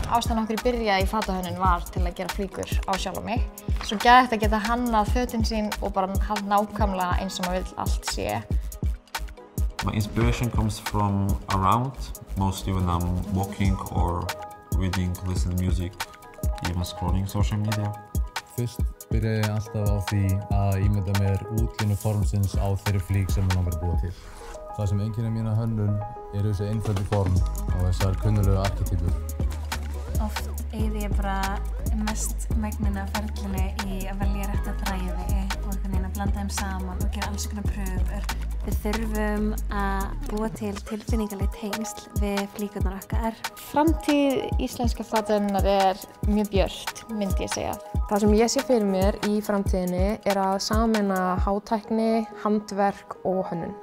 Ástæðan okkur byrjaði í fatahönnun var til að gera flíkur á sjálfa mig. Svo geðvægt að geta hannað fötin sín og bara haft nákvæmlega eins og maður vill allt sé. My inspiration comes from around, mostly when I'm walking or reading, listening to music, even scrolling social media. Fyrst byrjaði ég alltaf á því að ímynda mér útlínu formsins á þeirri flík sem ég langar að búa til. Það sem einkennir mína hönnun eru þessi einföldu form og þessar kunnulegu arketýpur. Oft eyði ég bara mest megninu af ferlinu í að velja rétta þræði og einhvern veginn að blanda þeim saman og gera alls konar pröfur. Við þurfum að búa til tilfinningaleg tengsl við flíkurnar okkar. Framtíð íslenska fatahönnunar er mjög björt, myndi ég segja. Það sem ég sé fyrir mér í framtíðinni er að sameina hátækni, handverk og hönnun.